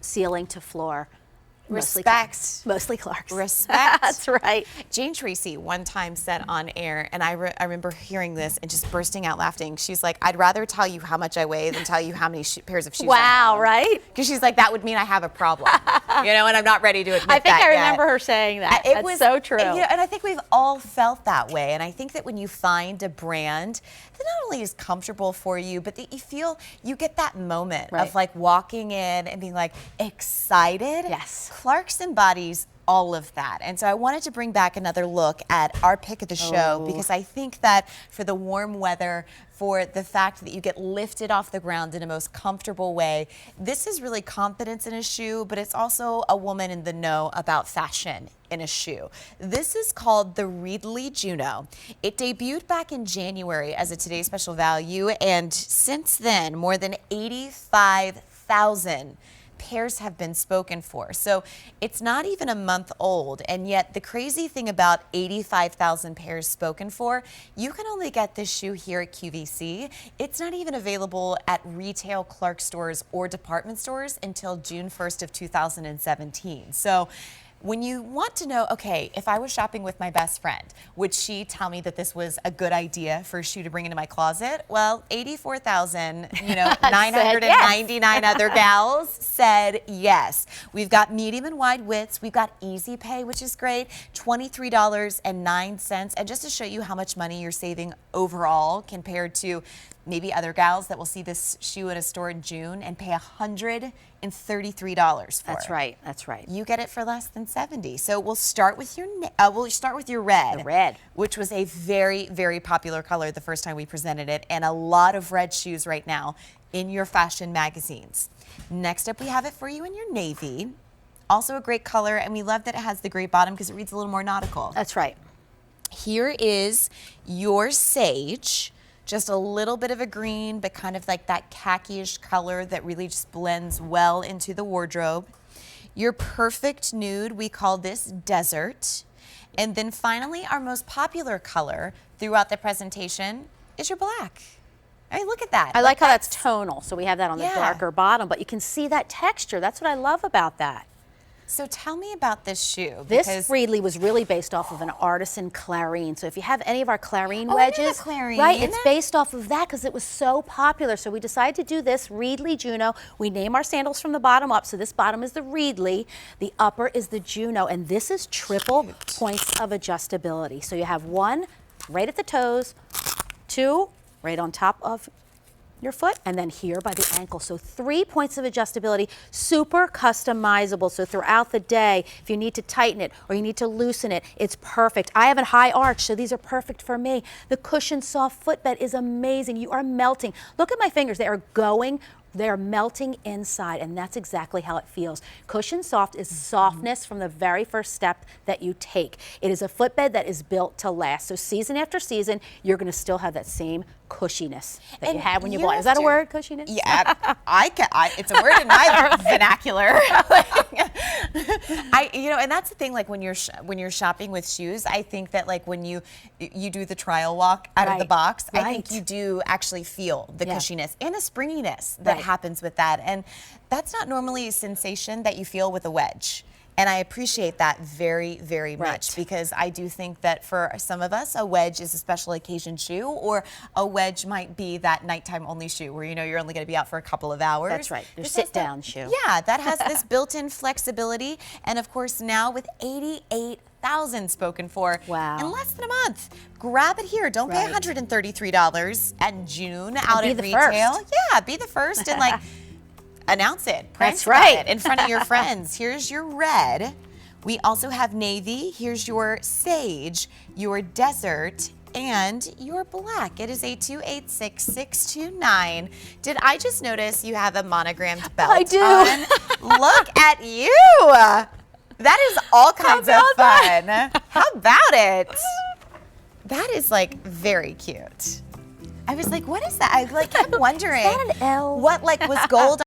ceiling to floor. Respect. Mostly Clarks. Respect. That's right. Jane Tracy one time said on air, and I remember hearing this and just bursting out laughing. She's like, I'd rather tell you how much I weigh than tell you how many pairs of shoes I have. Wow, right? Because she's like, that would mean I have a problem. You know, and I'm not ready to admit that I think I yet. remember her saying that. It That's was so true. You know, and I think we've all felt that way. And I think that when you find a brand that not only is comfortable for you, but that you feel you get that moment of like walking in and being like excited. Yes. Clarks embodies all of that. And so I wanted to bring back another look at our pick of the show because I think that for the warm weather, for the fact that you get lifted off the ground in a most comfortable way, this is really confidence in a shoe, but it's also a woman in the know about fashion in a shoe. This is called the Reedley Juno. It debuted back in January as a Today's Special Value, and since then, more than 85,000 pairs have been spoken for. So it's not even a month old, and yet the crazy thing about 85,000 pairs spoken for, you can only get this shoe here at QVC. It's not even available at retail Clark stores or department stores until June 1st of 2017. So when you want to know, okay, if I was shopping with my best friend, would she tell me that this was a good idea for a shoe to bring into my closet? Well, 84,000, 999 other gals said yes. We've got medium and wide widths. We've got easy pay, which is great, $23.09. And just to show you how much money you're saving overall compared to maybe other gals that will see this shoe at a store in June and pay $133 for it. That's right. That's right. You get it for less than $70. So we'll start with your red. The red, which was a very, very popular color the first time we presented it, and a lot of red shoes right now in your fashion magazines. Next up, we have it for you in your navy. Also a great color, and we love that it has the gray bottom because it reads a little more nautical. That's right. Here is your sage. Just a little bit of a green, but kind of like that khaki-ish color that really just blends well into the wardrobe. Your perfect nude, we call this desert. And then finally, our most popular color throughout the presentation is your black. I mean, look at that. I like how that's tonal, so we have that on the Yeah. darker bottom, but you can see that texture. That's what I love about that. So tell me about this shoe. This Reedley was really based off of an artisan clarine. So if you have any of our clarine wedges, I know the clarine. right, it's based off of that because it was so popular. So we decided to do this Reedley Juno. We name our sandals from the bottom up. So this bottom is the Reedley, the upper is the Juno, and this is triple points of adjustability. So you have one right at the toes, two right on top of your foot, and then here by the ankle. So 3 points of adjustability, super customizable. So throughout the day, if you need to tighten it or you need to loosen it, it's perfect. I have a high arch, so these are perfect for me. The cushion soft footbed is amazing. You are melting. Look at my fingers. They are going. They're melting inside, and that's exactly how it feels. Cushion soft is softness from the very first step that you take. It is a footbed that is built to last. So season after season, you're going to still have that same cushiness that you had when you bought it. Is that a word, cushiness? Yeah, it's a word in my vernacular. And that's the thing. Like when you're shopping with shoes, I think that like when you do the trial walk out of the box, I think you do actually feel the cushiness and the springiness that happens with that, and that's not normally a sensation that you feel with a wedge. And I appreciate that very, very much because I do think that for some of us, a wedge is a special occasion shoe, or a wedge might be that nighttime only shoe where you're only going to be out for a couple of hours. That's right. Your sit-down shoe. Yeah, that has this built-in flexibility, and of course now with 88,000 spoken for in less than a month. Grab it here. Don't pay $133 at June out at retail. First. Yeah, be the first and announce it. That's right. It in front of your friends. Here's your red. We also have navy. Here's your sage, your desert, and your black. It is a 286629. Did I just notice you have a monogrammed belt I do. on? Look at you. That is all kinds of fun. How about it? That is like very cute. I was like, what is that? I kept wondering. Is that an L? What was gold